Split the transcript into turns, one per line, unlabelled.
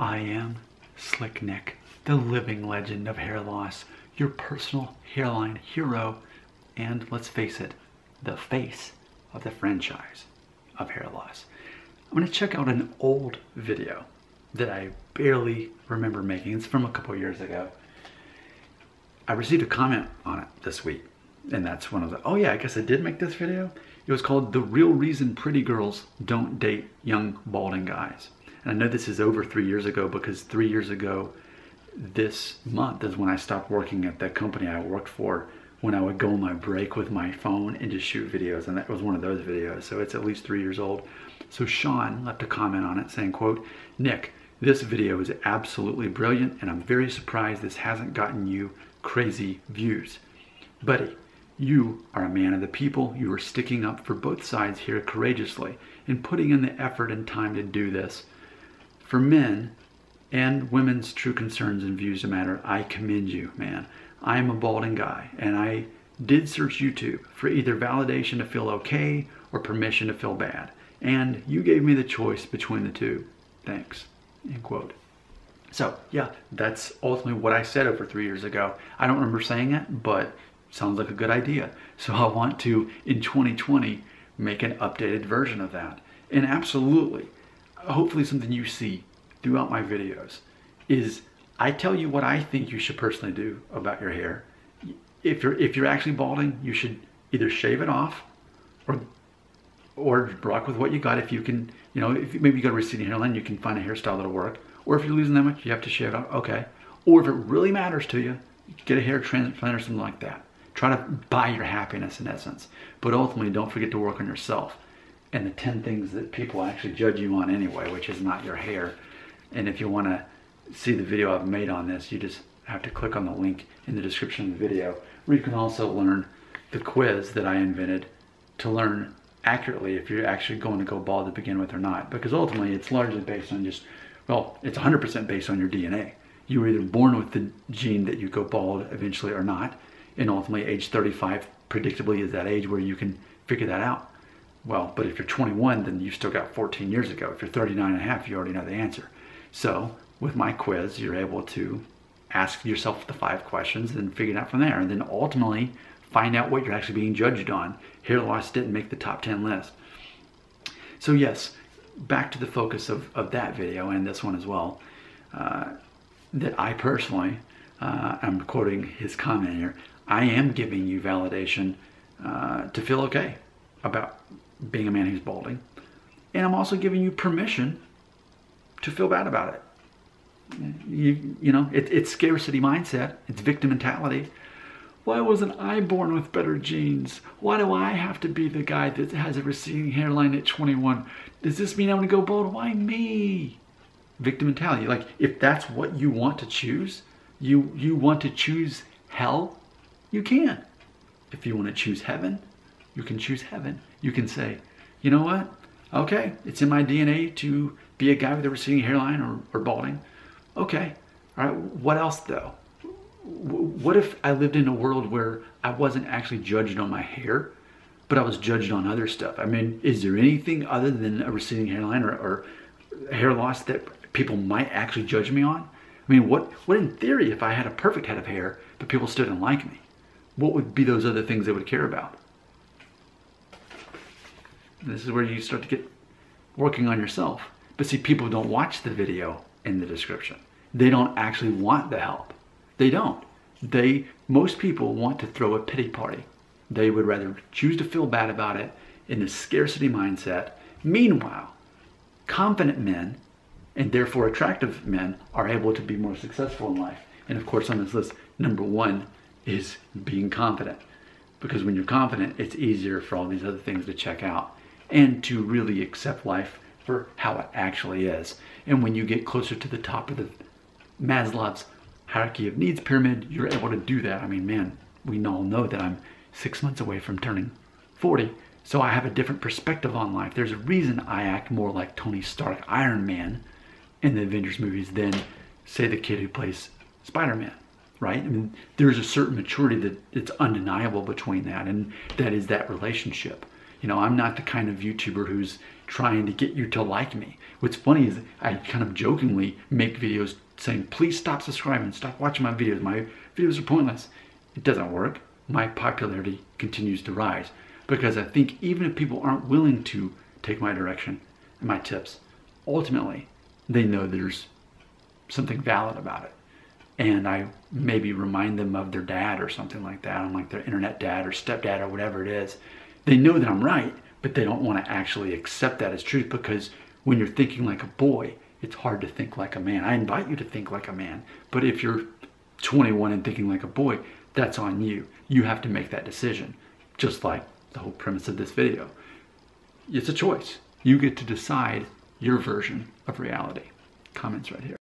I am Slick Nick, the living legend of hair loss, your personal hairline hero, and let's face it, the face of the franchise of hair loss. I'm going to check out an old video that I barely remember making. It's from a couple years ago. I received a comment on it this week, and that's one of the, oh yeah, I guess I did make this video. It was called The Real Reason Pretty Girls Don't Date Young Balding Guys. And I know this is over 3 years ago because 3 years ago this month is when I stopped working at the company I worked for, when I would go on my break with my phone and just shoot videos, and that was one of those videos, so it's at least 3 years old. So Sean left a comment on it saying, quote, "Nick, this video is absolutely brilliant and I'm very surprised this hasn't gotten you crazy views. Buddy, you are a man of the people. You are sticking up for both sides here courageously and putting in the effort and time to do this. For men and women's true concerns and views to matter, I commend you, man. I am a balding guy and I did search YouTube for either validation to feel okay or permission to feel bad. And you gave me the choice between the two. Thanks." End quote. So yeah, that's ultimately what I said over 3 years ago. I don't remember saying it, but sounds like a good idea. So I want to, in 2020, make an updated version of that. And absolutely, hopefully something you see throughout my videos is I tell you what I think you should personally do about your hair. If you're actually balding, you should either shave it off or rock with what you got. If you can, you know, if maybe you got a receding hairline, you can find a hairstyle that'll work. Or if you're losing that much, you have to shave it off, okay. Or if it really matters to you, get a hair transplant or something like that. Try to buy your happiness in essence. But ultimately, don't forget to work on yourself and the 10 things that people actually judge you on anyway, which is not your hair. And if you want to see the video I've made on this, you just have to click on the link in the description of the video, where you can also learn the quiz that I invented to learn accurately if you're actually going to go bald to begin with or not. Because ultimately, it's largely based on just, well, it's 100% based on your DNA. You were either born with the gene that you go bald eventually or not. And ultimately, age 35 predictably is that age where you can figure that out. Well, but if you're 21, then you've still got 14 years ago. If you're 39 and a half, you already know the answer. So with my quiz, you're able to ask yourself the 5 questions and figure it out from there. And then ultimately find out what you're actually being judged on. Hair loss didn't make the top 10 list. So yes, back to the focus of that video and this one as well, that I personally, I'm quoting his comment here, I am giving you validation to feel okay about being a man who's balding. And I'm also giving you permission to feel bad about it. You know, it's scarcity mindset. It's victim mentality. Why wasn't I born with better genes? Why do I have to be the guy that has a receding hairline at 21? Does this mean I'm going to go bald? Why me? Victim mentality. Like, if that's what you want to choose, you want to choose hell, you can. If you want to choose heaven, you can choose heaven. You can say, you know what? Okay, it's in my DNA to be a guy with a receding hairline or balding. Okay, all right, what else though? What if I lived in a world where I wasn't actually judged on my hair, but I was judged on other stuff? I mean, is there anything other than a receding hairline or hair loss that people might actually judge me on? I mean, what in theory, if I had a perfect head of hair, but people still didn't like me, what would be those other things they would care about? This is where you start to get working on yourself. But see, people don't watch the video in the description. They don't actually want the help. They don't. Most people want to throw a pity party. They would rather choose to feel bad about it in a scarcity mindset. Meanwhile, confident men, and therefore attractive men, are able to be more successful in life. And of course, on this list, number 1 is being confident. Because when you're confident, it's easier for all these other things to check out and to really accept life for how it actually is. And when you get closer to the top of the Maslow's hierarchy of needs pyramid, you're able to do that. I mean, man, we all know that I'm 6 months away from turning 40, so I have a different perspective on life. There's a reason I act more like Tony Stark, Iron Man, in the Avengers movies than, say, the kid who plays Spider-Man, right? I mean, there's a certain maturity that it's undeniable between that, and that is that relationship. You know, I'm not the kind of YouTuber who's trying to get you to like me. What's funny is I kind of jokingly make videos saying, please stop subscribing, stop watching my videos. My videos are pointless. It doesn't work. My popularity continues to rise because I think even if people aren't willing to take my direction and my tips, ultimately they know there's something valid about it. And I maybe remind them of their dad or something like that. I'm like their internet dad or stepdad or whatever it is. They know that I'm right, but they don't want to actually accept that as truth, because when you're thinking like a boy, it's hard to think like a man. I invite you to think like a man, but if you're 21 and thinking like a boy, that's on you. You have to make that decision, just like the whole premise of this video. It's a choice. You get to decide your version of reality. Comments right here.